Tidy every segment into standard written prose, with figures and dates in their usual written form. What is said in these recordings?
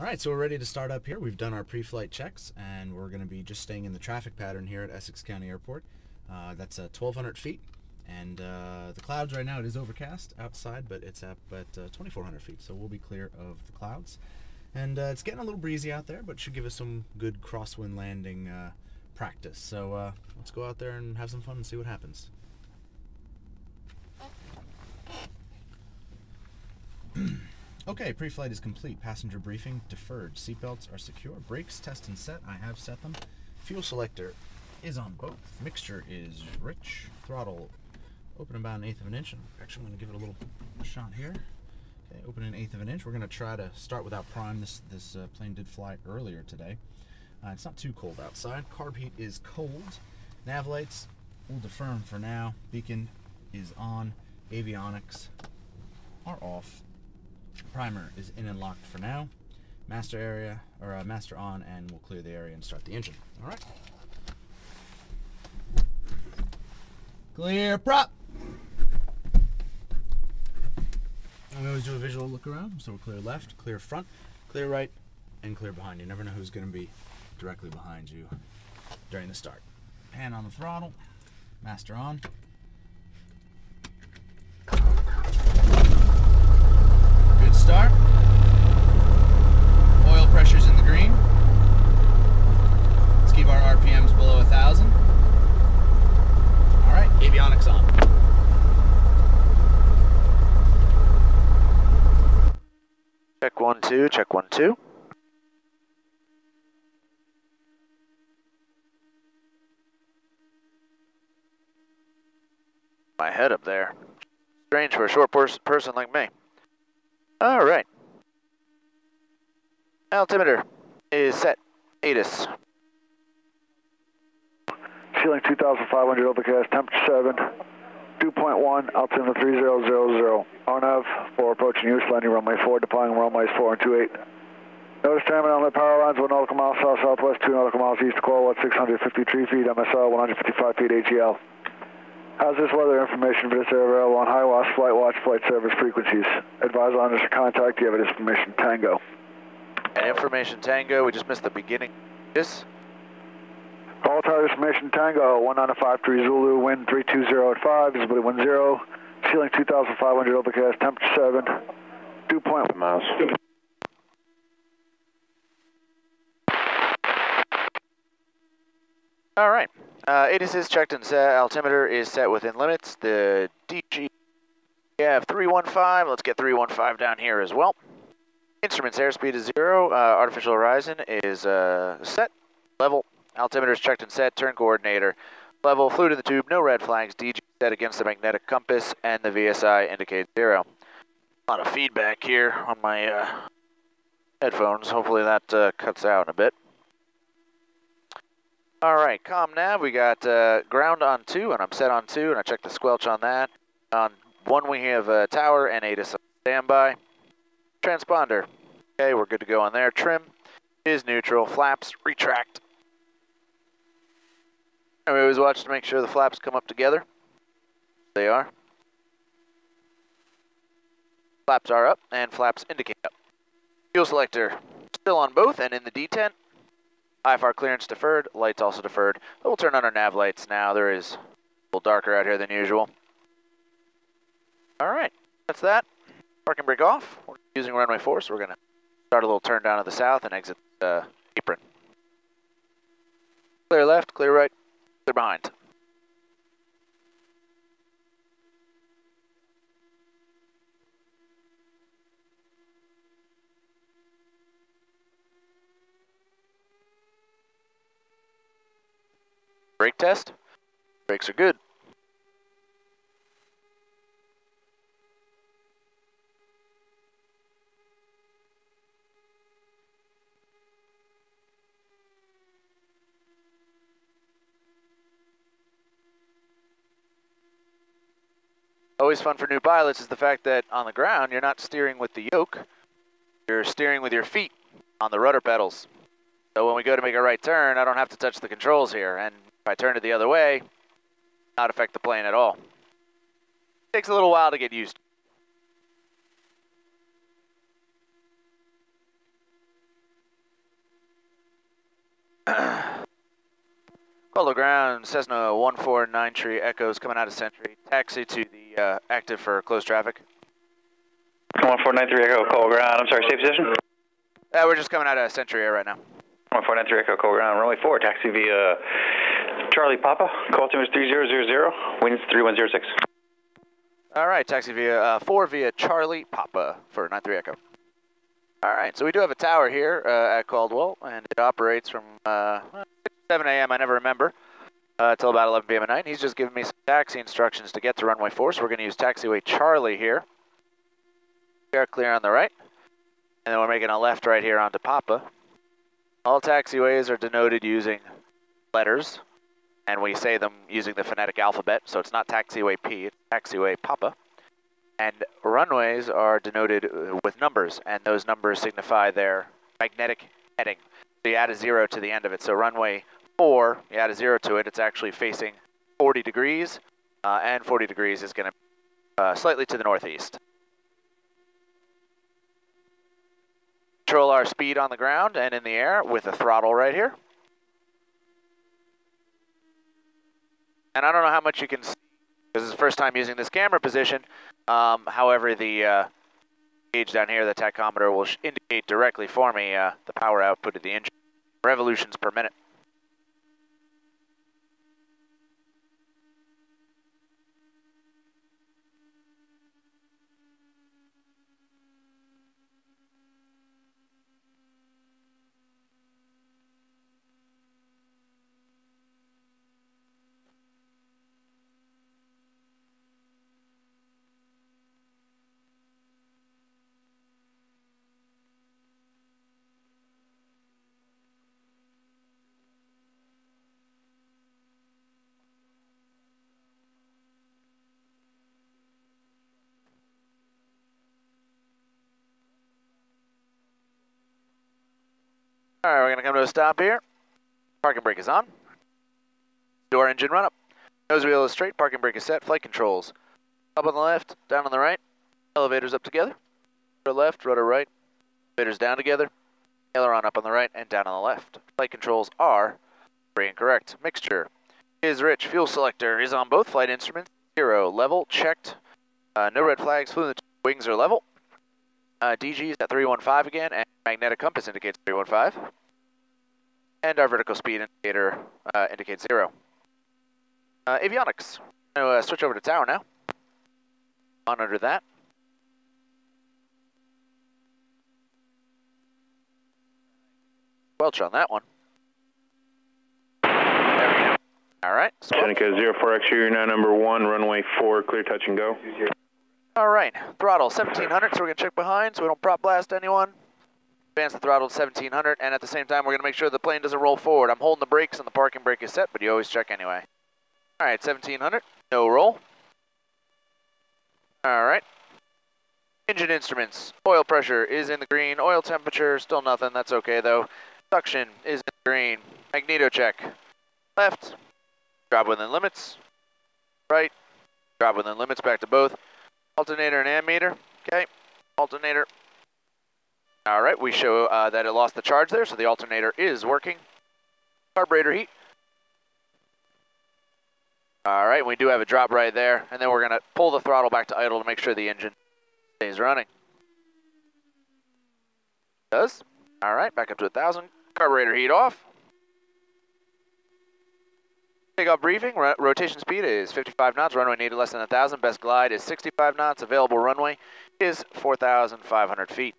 All right, so we're ready to start up here. We've done our pre-flight checks, and we're going to be just staying in the traffic pattern here at Essex County Airport. That's 1,200 feet, and the clouds right now, it is overcast outside, but it's up at 2,400 feet, so we'll be clear of the clouds. And it's getting a little breezy out there, but should give us some good crosswind landing practice. So let's go out there and have some fun and see what happens. Okay, pre-flight is complete. Passenger briefing deferred. Seatbelts are secure. Brakes test and set. I have set them. Fuel selector is on both. Mixture is rich. Throttle open about 1/8 of an inch. I'm actually going to give it a little shot here. Okay, open 1/8 of an inch. We're going to try to start without prime. This plane did fly earlier today. It's not too cold outside. Carb heat is cold. Nav lights will defer for now. Beacon is on. Avionics are off. Primer is in and locked for now. Master area, or master on, and we'll clear the area and start the engine. All right. Clear prop. And we always do a visual look around, so we're clear left, clear front, clear right, and clear behind. You never know who's going to be directly behind you during the start. Hand on the throttle. Master on. Start. Oil pressure's in the green. Let's keep our RPMs below 1,000. All right, avionics on. Check 1 2, check 1 2. My head up there. Strange for a short person like me. All right. Altimeter is set. ATC. Ceiling 2,500, Overcast, temperature 7, 2.1, altimeter 3000. RNAV 4 approaching use, landing runway 4, departing runways 4 and 28. Notice terminal on the power lines, 1 nautical miles south southwest, 2 nautical miles east of Caldwell, 653 feet, MSL 155 feet AGL. How's this weather information for this area available on high watch, flight service frequencies? Advise on this contact. Do you have this information? Tango. And information Tango, we just missed the beginning. Yes. All tower information Tango, 1953 Zulu, wind 320 at 5, visibility 10, ceiling 2,500, overcast, temperature 7, 2.1 miles. All right. ATC is checked and set. Altimeter is set within limits. The DG, we have 315. Let's get 315 down here as well. Instruments airspeed is 0. Artificial horizon is set. Level. Altimeter is checked and set. Turn coordinator. Level. Fluid in the tube. No red flags. DG set against the magnetic compass, and the VSI indicates 0. A lot of feedback here on my headphones. Hopefully that cuts out in a bit. All right, comm nav, we got ground on 2, and I'm set on 2, and I checked the squelch on that. On 1, we have tower and ATC on standby. Transponder, okay, we're good to go on there. Trim is neutral. Flaps, retract. And we always watch to make sure the flaps come up together. They are. Flaps are up, and flaps indicate up. Fuel selector still on both, and in the detent. IFR clearance deferred, lights also deferred. But we'll turn on our nav lights now. There is a little darker out here than usual. All right, that's that. Parking brake off. We're using runway 4, so we're going to start a little turn down to the south and exit the apron. Clear left, clear right, clear behind. Brake test. Brakes are good. Always fun for new pilots is the fact that on the ground, you're not steering with the yoke. You're steering with your feet on the rudder pedals. So when we go to make a right turn, I don't have to touch the controls here. And if I turn it the other way, not affect the plane at all. Takes a little while to get used to. Caldwell ground, Cessna 149 Echoes coming out of Sentry. Taxi to the active for closed traffic. 1493 Echo, Caldwell ground. I'm sorry, safe position? We're just coming out of Sentry Air right now. 1493 Echo, Caldwell ground. Runway 4, taxi via Charlie Papa. Call time is 3000, winds 3106. All right, taxi via 4 via Charlie Papa for 93 Echo. All right, so we do have a tower here at Caldwell, and it operates from 7 a.m., I never remember, till about 11 p.m. at night. He's just giving me some taxi instructions to get to runway 4, so we're going to use taxiway Charlie here. We are clear on the right, and then we're making a left right here onto Papa. All taxiways are denoted using letters, and we say them using the phonetic alphabet, so it's not taxiway P, it's taxiway Papa. And runways are denoted with numbers, and those numbers signify their magnetic heading. So you add a 0 to the end of it. So runway 4, you add a 0 to it, it's actually facing 40 degrees, and 40 degrees is going to slightly to the northeast. Control our speed on the ground and in the air with a throttle right here. And I don't know how much you can see, because it's the first time using this camera position. However, the gauge down here, the tachometer, will indicate directly for me the power output of the engine, revolutions per minute. All right, we're going to come to a stop here. Parking brake is on. Door engine run up. Nose wheel is straight. Parking brake is set. Flight controls. Up on the left, down on the right. Elevators up together. Rudder left, rudder right. Elevators down together. Aileron up on the right and down on the left. Flight controls are free and correct. Mixture is rich. Fuel selector is on both. Flight instruments 0. Level checked. No red flags. Fluid wings are level. DG is at 315 again, and magnetic compass indicates 315. And our vertical speed indicator indicates 0. Avionics. I'm going to switch over to tower now. Monitor that. Welch on that one. There we go. All right. Seneca 04X, you're now number 1, runway 4, clear touch and go. All right, throttle 1700, so we're going to check behind so we don't prop blast anyone. Advance the throttle to 1700, and at the same time, we're going to make sure the plane doesn't roll forward. I'm holding the brakes and the parking brake is set, but you always check anyway. All right, 1700, no roll. All right. Engine instruments, oil pressure is in the green, oil temperature, still nothing, that's okay though. Suction is in the green, magneto check. Left, drop within limits. Right, drop within limits, back to both. Alternator and ammeter, okay, alternator. All right, we show that it lost the charge there, so the alternator is working. Carburetor heat. All right, we do have a drop right there, and then we're gonna pull the throttle back to idle to make sure the engine stays running. Does. All right, back up to 1,000. Carburetor heat off. Takeoff briefing, rotation speed is 55 knots, runway needed less than 1,000, best glide is 65 knots, available runway is 4,500 feet.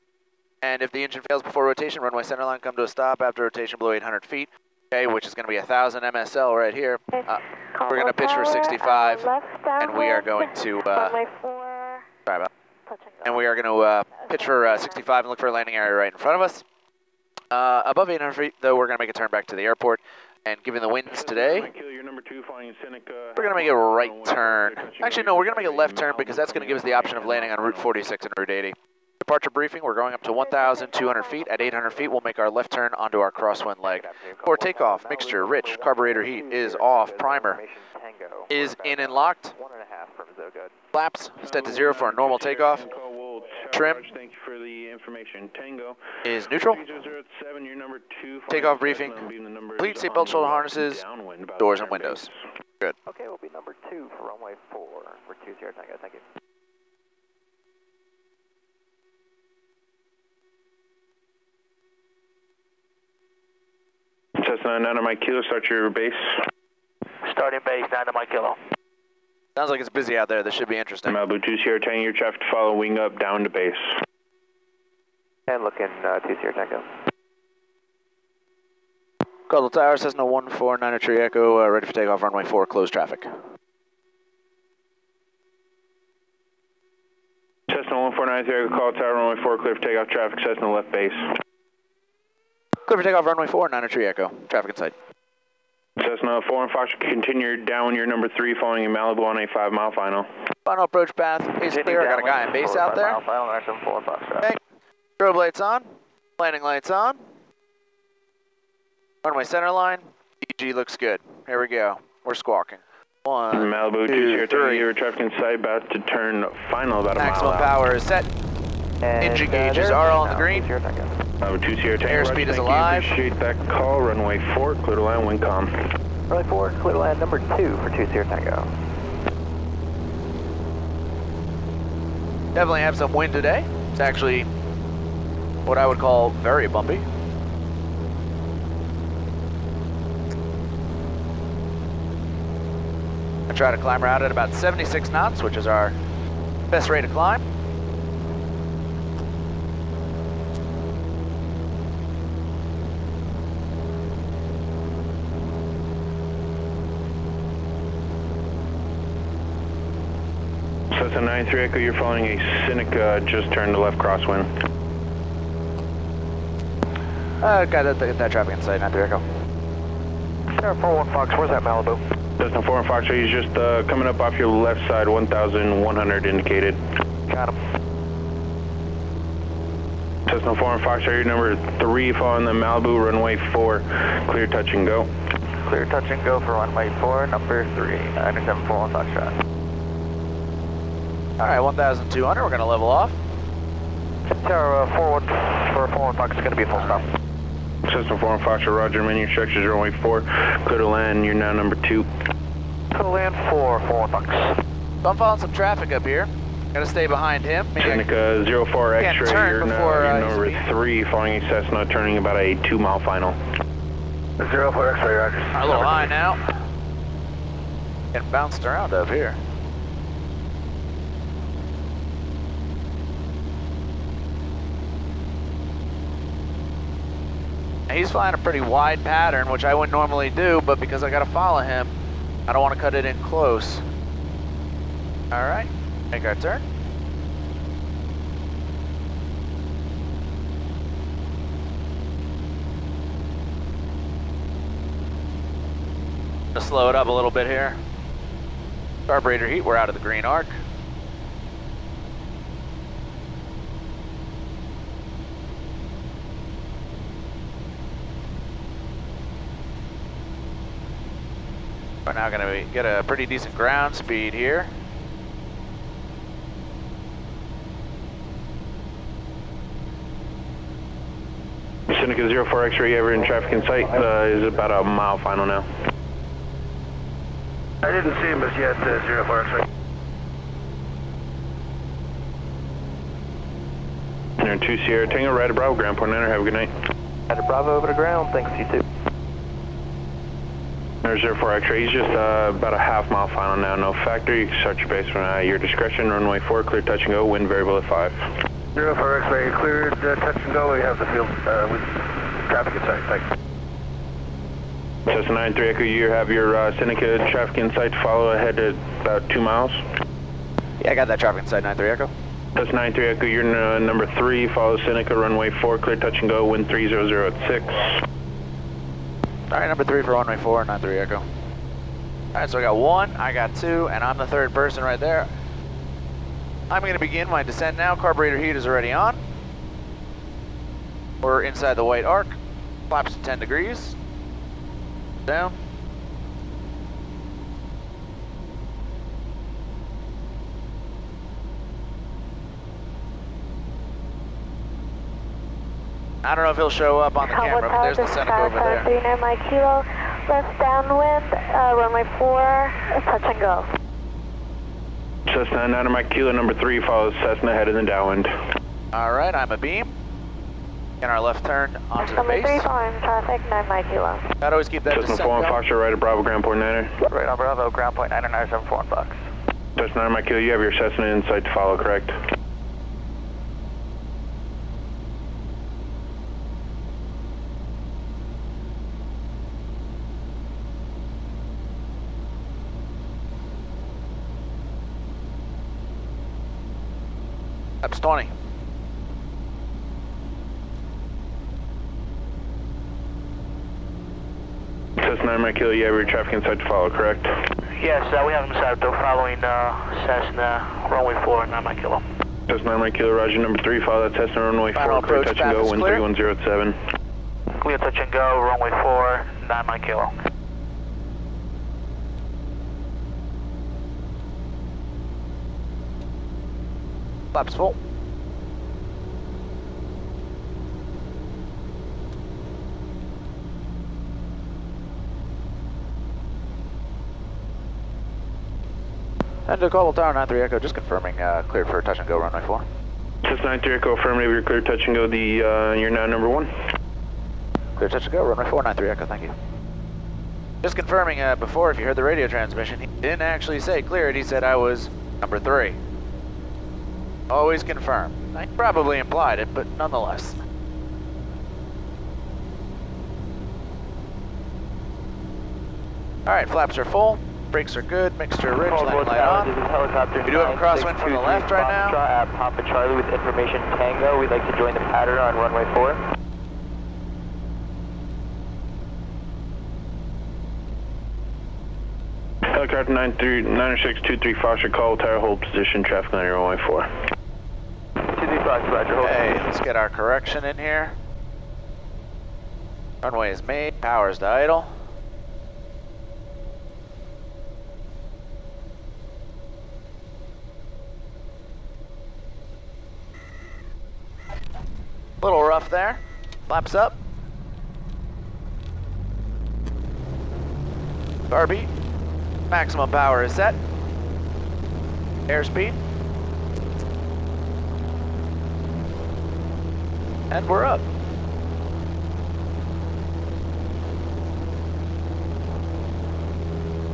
And if the engine fails before rotation, runway centerline come to a stop after rotation below 800 feet, okay, which is going to be 1,000 MSL right here. We're going to pitch for 65, and we are going to, and we are going to pitch for 65 and look for a landing area right in front of us. Above 800 feet, though, we're going to make a turn back to the airport. And given the winds today, we're going to make a right turn. Actually, no, we're going to make a left turn because that's going to give us the option of landing on Route 46 and Route 80. Departure briefing, we're going up to 1,200 feet. At 800 feet, we'll make our left turn onto our crosswind leg. For takeoff, mixture, rich, carburetor heat is off, primer is in and locked. Flaps set to 0 for a normal takeoff. Trim. Roger, thank you for the information. Tango Is neutral. 3007, your number 2. Takeoff briefing. Complete seatbelt, shoulder harnesses, downwind, about doors and 100 windows. base. Good. Okay, we'll be number 2 for runway 4 for 20 Tango. Thank you. Cessna 9 Mike Kilo, start your base. Starting base, 9 Mike Kilo. Sounds like it's busy out there. This should be interesting. Malibu 2 Sierra Tango, your traffic to follow, wing up, down to base. And looking 2 Sierra Tango. Caldwell Tower, Cessna 149 Tree Echo, ready for takeoff, runway 4, closed traffic. Cessna 149 Sierra, call tower, runway 4, clear for takeoff, traffic, Cessna left base. Clear for takeoff, runway 4, 9 Tree Echo, traffic in sight. Cessna 4 and Fox, continue down your number 3, following in Malibu on a 5-mile final. Final approach path is clear. I got a guy in base out there. Okay. Strobe lights on. Landing lights on. Runway center line. DG looks good. Here we go. We're squawking. 1, Malibu 2 Sierra Tango, your traffic in sight, about to turn final, about a mile maximum out. power is set. Engine gauges are all on the green. Malibu 2 Sierra Tango, Airspeed is thank alive. you, appreciate that call, runway 4, clear to land, wind calm. Runway 4, clear to land number 2 for 20 Tango. Definitely have some wind today. It's actually what I would call very bumpy. I try to climb out at about 76 knots, which is our best rate of climb. Cessna 93 Echo, you're following a Cynic, just turned to left crosswind. Got that traffic in sight, 93 Echo. Sierra 41 Fox, where's that Malibu? Cessna 4 and Fox, he's just coming up off your left side, 1,100 indicated. Got him. Cessna 4 and Fox, your number 3, following the Malibu, runway 4, clear touch and go. Clear touch and go for runway 4, number 3, 974 Foxtrot. All right, 1,200. We're going to level off. Sierra 41 for 41 Fox is going to be a full stop. Cessna 4 and Fox, Roger, menu instructions, runway 4, clear to land, you're now number 2. Clear to land 4, 41 Fox. So I'm following some traffic up here. Got to stay behind him. Seneca 04 X-ray, turn you're before, now number 3, following a Cessna, turning about a 2-mile final. 04 X-ray, Roger. A little high now. Getting bounced around up here. He's flying a pretty wide pattern, which I wouldn't normally do, but because I got to follow him, I don't want to cut it in close. All right, make our turn. Gonna slow it up a little bit here. Carburetor heat, we're out of the green arc. We're now going to get a pretty decent ground speed here. Seneca 04 X-ray, ever in traffic in sight, is about a mile final now. I didn't see him as yet, 04 X-ray. You're 2 Sierra Tango, right at Bravo, ground point 9, have a good night. Right at Bravo over to ground, thanks, you too. There's 04 X-ray, he's just about a half-mile final now, no factor. You can start your base from your discretion. Runway 4, clear touch and go, wind variable at 5. 04 X-ray, cleared touch and go. We have the field with traffic in sight, thanks. Cessna 93 Echo, you have your Seneca traffic in sight to follow ahead at about 2 miles. Yeah, I got that traffic in sight, 93 Echo. Cessna 93 Echo, you're number 3, follow Seneca, runway 4, clear touch and go, wind 300 at 6. All right, number 3 for runway 4, 93 Echo. All right, so I got 1, I got 2, and I'm the third person right there. I'm going to begin my descent now. Carburetor heat is already on. We're inside the white arc. Flaps to 10 degrees. Down. I don't know if he'll show up on the camera, but there's the Seneca over there. 39 Mike Kilo, left downwind, runway 4, touch and go. Cessna 9 Mike Kilo number 3 follows Cessna headed in downwind. All right, I'm a beam. In our left turn onto the base. Number 3 following traffic, 9 Mike Kilo. I'd always keep that Cessna descent 4 on going. Foxtrot, right at Bravo, ground point 9er. Right on Bravo, ground point 997 on Fox. Cessna 9 Mike Kilo, you have your Cessna in sight to follow, correct? That's 20. Cessna 9 Mike Kilo, you have your traffic in sight to follow, correct? Yes, we have them set up though, following Cessna, runway 4, 9 Mike Kilo. Cessna 9 Mike Kilo, Roger number 3, follow that Cessna runway 4, Final clear approach touch and path go, is wind clear. 3107. Clear touch and go, runway 4, 9 Mike Kilo. Flaps full. And to Caldwell Tower 93 Echo, just confirming cleared for touch and go runway 4. Cessna 93 Echo, affirmative, you're clear touch and go, you're now number 1. Clear touch and go runway 4, 93 Echo, thank you. Just confirming before, if you heard the radio transmission, he didn't actually say cleared, he said I was number 3. Always confirm. I probably implied it, but nonetheless. Alright, flaps are full, brakes are good, mixture rich, landing light on. This is helicopter We do have a crosswind from the left right now. At Papa Charlie with information Tango. We'd like to join the pattern on runway 4. Helicopter 90623 Foxtrot, Caldwell Tower, hold position, traffic on your runway 4. 23 Fox, Roger, hold. Okay, let's get our correction in here. Runway is made, power's to idle. Little rough there. Flaps up. Barbie. Maximum power is set. Airspeed. And we're up.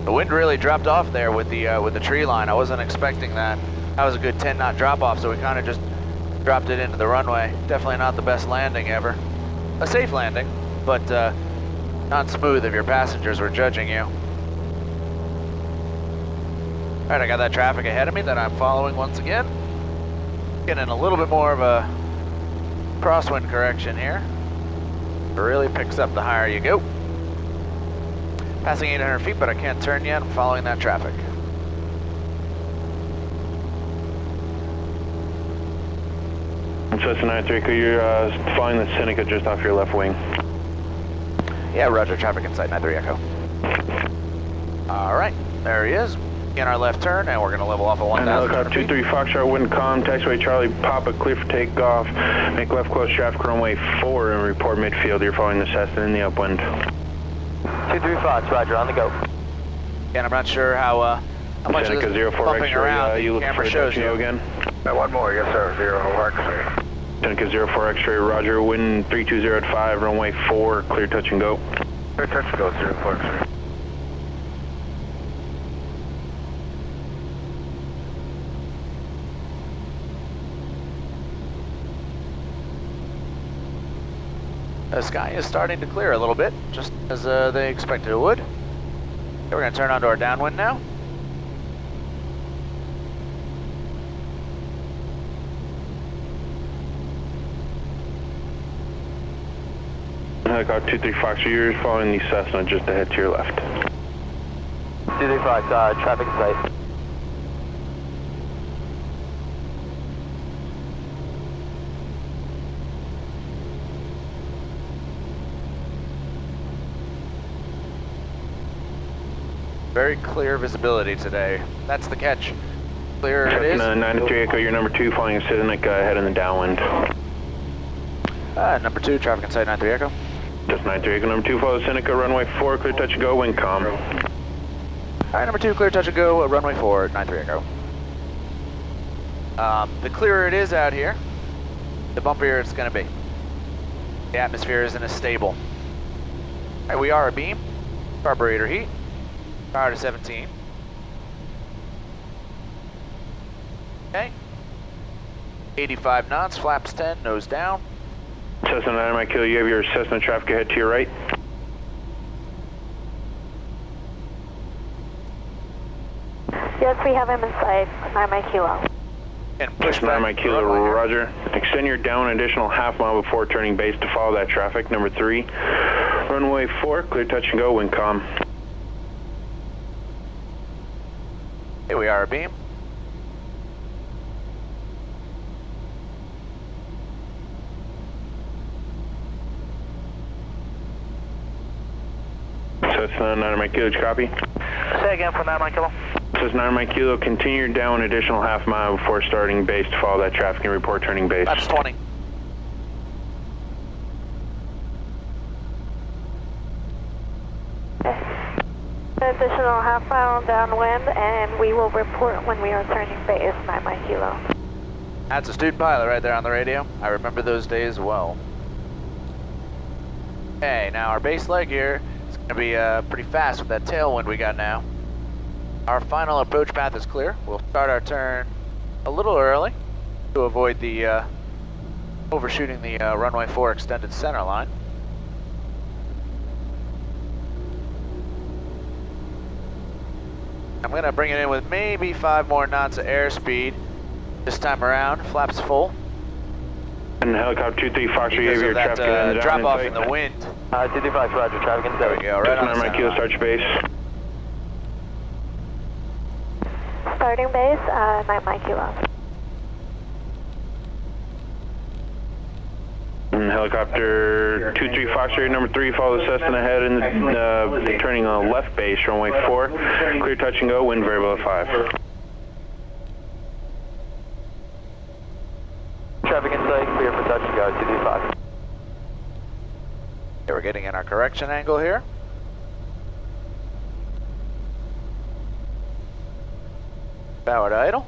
The wind really dropped off there with the tree line. I wasn't expecting that. That was a good 10-knot drop off, so we kind of just dropped it into the runway. Definitely not the best landing ever. A safe landing, but not smooth if your passengers were judging you. All right, I got that traffic ahead of me that I'm following once again. Getting a little bit more of a crosswind correction here. It really picks up the higher you go. Passing 800 feet, but I can't turn yet. I'm following that traffic. Cessna 93, you're following the Seneca just off your left wing. Yeah, roger, traffic in sight, 93 Echo. All right, there he is. In our left turn, and we're going to level off at 1,000 helicopter 23 Foxtrot, wind calm, taxiway Charlie Papa, clear for takeoff. Make left close traffic runway 4 and report midfield. You're following the Cessna in the upwind. 23 Fox, Roger, on the go. And I'm not sure how much of Seneca this 04 bumping X-ray, around you the look camera for shows you. again. One more, yes sir, 0 X-ray. Seneca 04 X-ray, roger, wind 320 at 5, runway 4, clear touch and go. Clear touch and go, 0 X-ray. The sky is starting to clear a little bit, just as they expected it would. Okay, we're going to turn onto our downwind now. Helicopter 23 Fox, you're following the Cessna just ahead to your left. 23 Fox, traffic in sight. Very clear visibility today. That's the catch. Clear it is. Cessna 93 Echo, you're number 2, following a Seneca ahead in the downwind. Number 2, traffic in sight, 93 Echo. Just 93 Echo. Number 2, follow Seneca, runway 4, clear touch and go, wind calm. Alright, number 2, clear touch and go, runway 4, 93 Echo. The clearer it is out here, the bumpier it's going to be. The atmosphere isn't as stable. Alright, we are abeam, carburetor heat, power to 17. Okay. 85 knots, flaps 10, nose down. Cessna 9 Mike Kilo, you have your Cessna traffic ahead to your right. Yes, we have him in sight. 9 Mike Kilo. And push Cessna 9 Mike Kilo, roger. Extend your down an additional half mile before turning base to follow that traffic. Number 3, runway 4, clear touch and go, wind calm. Here we are abeam. Cessna 9 Mike Kilo, copy. Say again for 9 Mike Kilo. Cessna 9 Mike Kilo, continue down an additional half mile before starting base to follow that traffic and report turning base. That's 20. Additional half mile downwind, and we will report when we are turning base. 9 Mike Kilo. That's a student pilot right there on the radio. I remember those days well. Okay, now our base leg here is going to be pretty fast with that tailwind we got now. Our final approach path is clear. We'll start our turn a little early to avoid the overshooting the runway 4 extended center line. I'm going to bring it in with maybe 5 more knots of airspeed this time around. Flaps full. And helicopter 23 Fox, you have Because your of that traffic drop off in the wind. 235, roger, traffic in There we go, right on the 9 Mike center Kilo, line. start your base. Starting base, 9 Mike Kilo. And helicopter 23 Fox, number 3, follow the Cessna ahead and turning on left base, runway 4, clear touch and go, wind variable at 5. Traffic in sight, clear for touch and go, 235. Okay, we're getting in our correction angle here. Power to idle.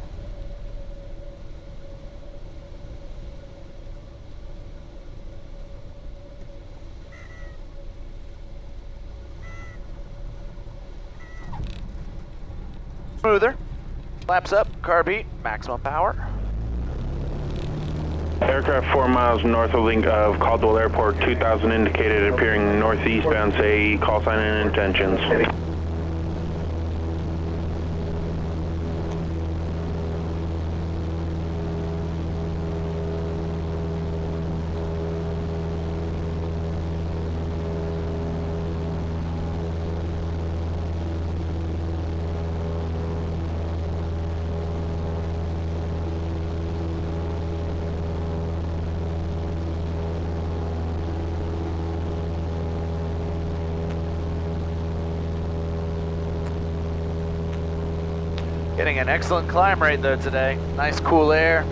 Smoother. Flaps up, carb heat, maximum power. Aircraft 4 miles north of Caldwell Airport, 2000 indicated, appearing northeastbound, say call sign and intentions. Getting an excellent climb rate though today. Nice cool air.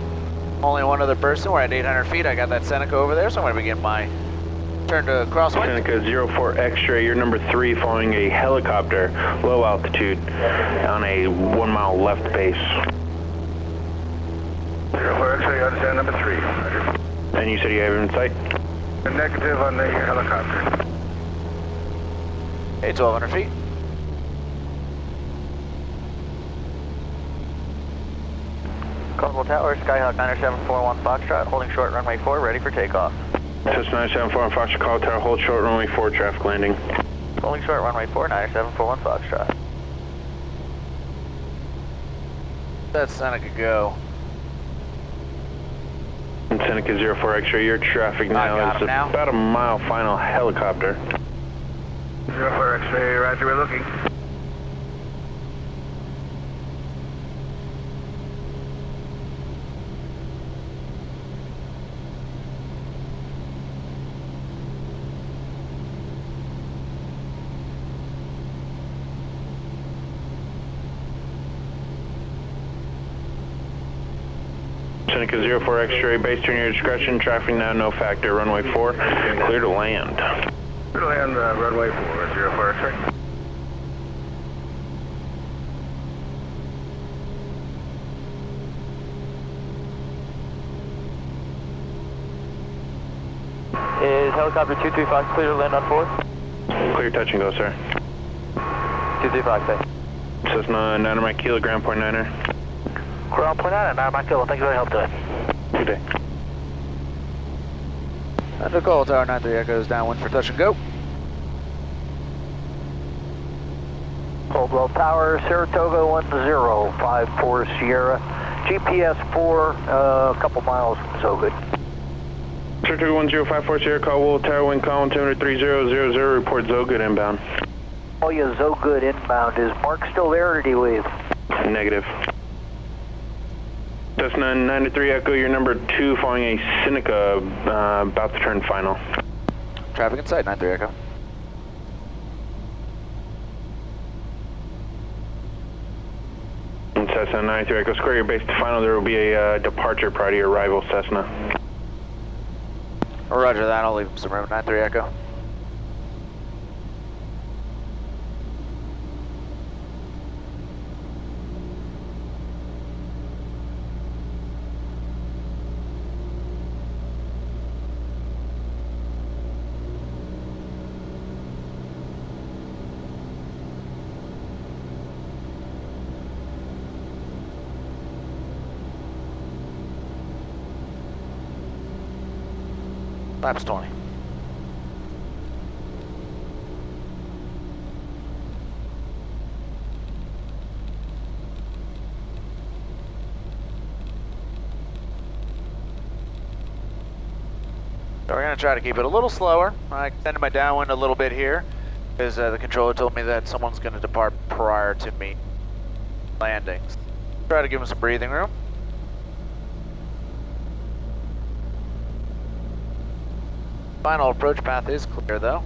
Only one other person. We're at 800 feet. I got that Seneca over there, so I'm going to begin my turn to crosswind. Seneca 04 X-ray, you're number 3 following a helicopter, low altitude, on a 1 mile left base. 04 X-ray, understand number 3, roger. And you said you have him in sight? A negative on the helicopter. Okay, 1,200 feet. Caldwell Tower, Skyhawk 9741 Foxtrot, holding short runway 4, ready for takeoff. Cessna 974 Fox, Caldwell Tower, hold short runway 4, traffic landing. Holding short runway 4, 9741 Foxtrot. Let Seneca go. And Seneca 04 X-ray, your traffic now is about a mile final helicopter. 04 X-ray, roger, we're looking. Seneca 04 X-ray, base turn your discretion, traffic now no factor, runway 4, clear to land. Clear to land, runway 4, 04 X-ray. Is helicopter 235 clear to land on 4? Clear touch and go, sir. 235, say. Cessna 9 Mike Kilo, ground point 9er. Ground point 9 at 9 Mike Kilo, thank you for your help today. Good day. Under call, Tower 93 Echoes downwind for touch and go. Caldwell Tower, Saratoga 1054 Sierra, GPS 4, a couple miles from Zogood. Saratoga 1054 Sierra, Caldwell Tower, wind calm, altimeter 3000, report Zogood inbound. Oh yeah, Zogood inbound. Is Mark still there or did he leave? Negative. Cessna 93 Echo, your number 2 following a Seneca, about to turn final. Traffic in sight, 93 Echo. And Cessna 93 Echo, square your base to final. There will be a departure prior to your arrival, Cessna. Roger that, I'll leave him some room, 93 Echo. Laps 20. So we're going to try to keep it a little slower. I extended my downwind a little bit here because the controller told me that someone's going to depart prior to me landing. Try to give him some breathing room. Final approach path is clear though.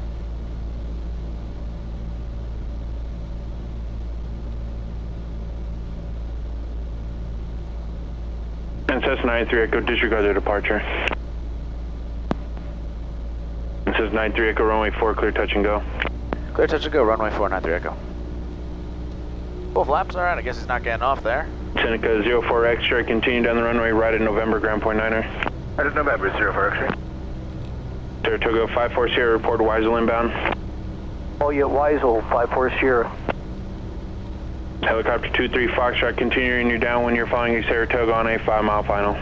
And Cessna 93 Echo, disregard their departure. It says 93 Echo, runway 4, clear touch and go. Clear touch and go, runway 4, 93 Echo. Both laps, alright, I guess he's not getting off there. Seneca 04 X-ray, continue down the runway, right at November, ground point 9er. Right at November, 04 X-ray. Saratoga 54 Sierra, report Weisel inbound. Oh yeah, Weisel, 54 Sierra. Helicopter 23 Foxtrot, continuing your downwind, you're following your Saratoga on a 5-mile final.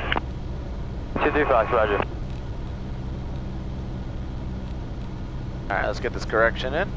235, roger. Alright, let's get this correction in.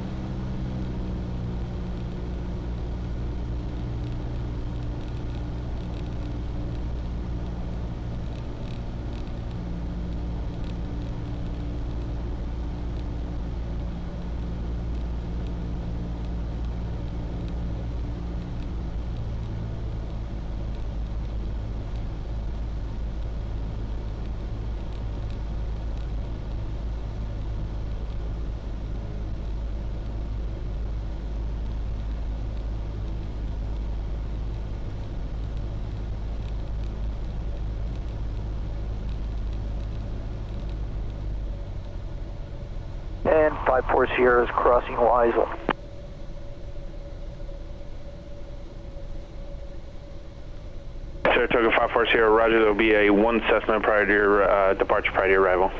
And 54 Sierra is crossing Weisel. Saratoga 54 Sierra, roger, there will be a 1 Cessna prior to your departure prior to your arrival.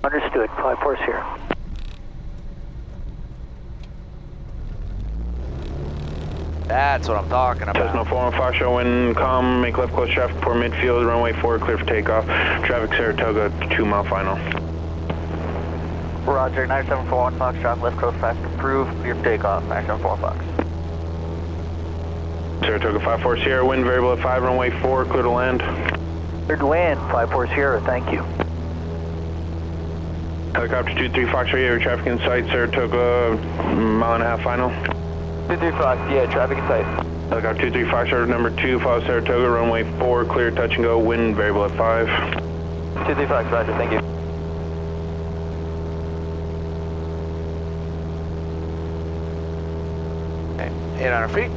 Understood, 54 Sierra. That's what I'm talking about. Cessna 415 Foxtrot, wind calm, make left close traffic for midfield, runway 4, clear for takeoff. Traffic Saratoga, 2-mile final. Roger, 9741 Foxtrot, left coast fast approved, clear for takeoff, 9741 Fox. Saratoga 54 Sierra, wind variable at 5, runway 4, clear to land. Clear to land, 54 Sierra, thank you. Helicopter 23 Foxtrot, you have your traffic in sight, Saratoga, 1.5-mile final. 235, yeah, traffic in sight. Helicopter 23 Foxtrot, number 2, follow Saratoga, runway 4, clear, touch and go, wind variable at 5. 235, roger, thank you. Okay, 800 feet.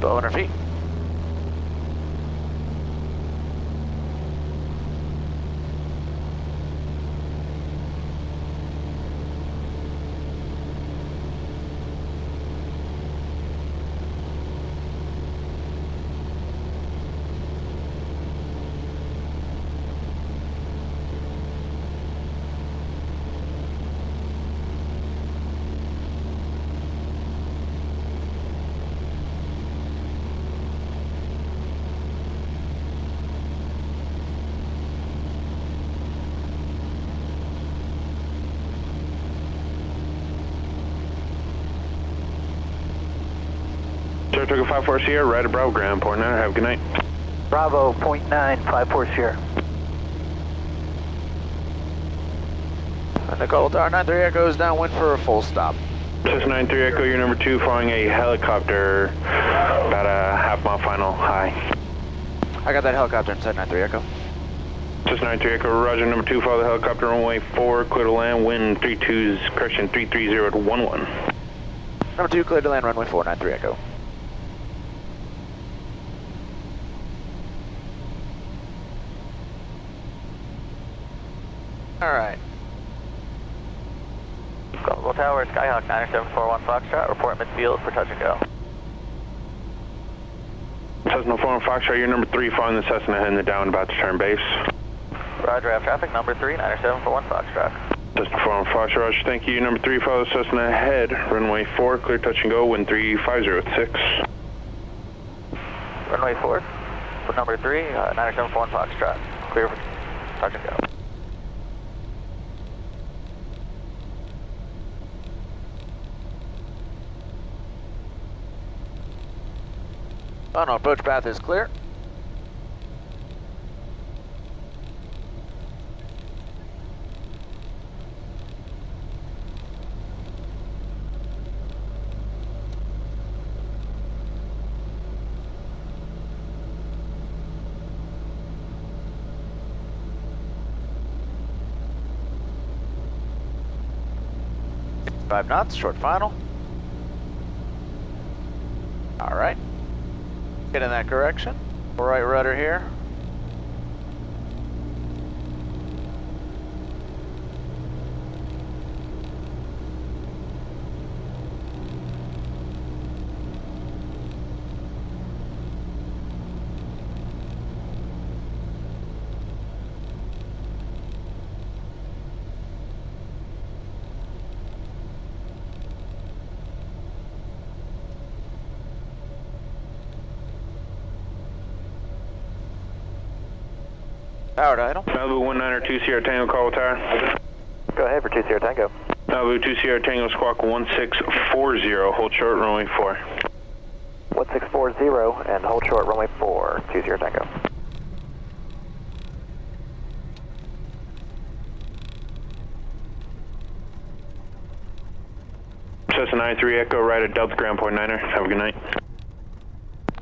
1200 feet. Saratoga 54 Sierra, right at Bravo Ground, Point 9, have a good night. Bravo, point 9, 54 Sierra. And the Caldwell Tower 93 Echo is downwind for a full stop. Cessna 93 Echo, you're number 2, following a helicopter, about a half-mile final high. I got that helicopter inside 93 Echo. Cessna 93 Echo, roger, number 2, follow the helicopter, runway 4, clear to land, wind 330 at 11. Number 2, clear to land, runway 4, 93 Echo. Alright. Caldwell Tower, Skyhawk 9741 Foxtrot, report midfield for touch and go. Cessna 41 Foxtrot, you're number 3, following the Cessna heading the down, about to turn base. Roger, have traffic, number 3, 9741 Foxtrot. Cessna 41 Foxtrot, roger, thank you. Number 3, follow the Cessna ahead, runway 4, clear touch and go, wind 350 at 6. Runway 4, for number 3, 9741 Foxtrot, clear for touch and go. Oh no, approach path is clear. Five knots, short final. All right. Get in that correction. Right rudder here. Powered idle. Malibu 192 Sierra Tango, Caldwell Tower. Go ahead for 2 Sierra Tango. Malibu 2 Sierra Tango, squawk 1640, hold short, runway 4. 1640 and hold short, runway 4, 2 Sierra Tango. Cessna 93 Echo, right at Delta Ground Point 9er, have a good night.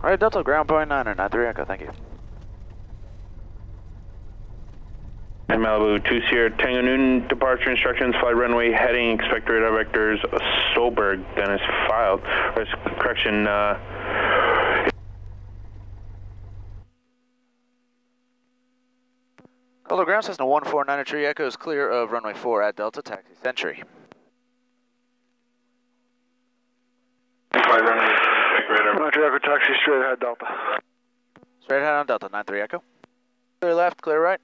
All right, Delta Ground Point 9er, 93 Echo, thank you. And Malibu 2 Sierra Tango Newton, departure instructions, flight runway heading, expect radar vectors, Solberg, Dennis filed. Correction, Caldwell Ground Cessna 1493 Echo is clear of runway 4 at Delta, taxi Century. flight runway, expect radar. 93 Echo, taxi straight ahead, Delta. Straight ahead on Delta, 93 Echo. Clear left, clear right.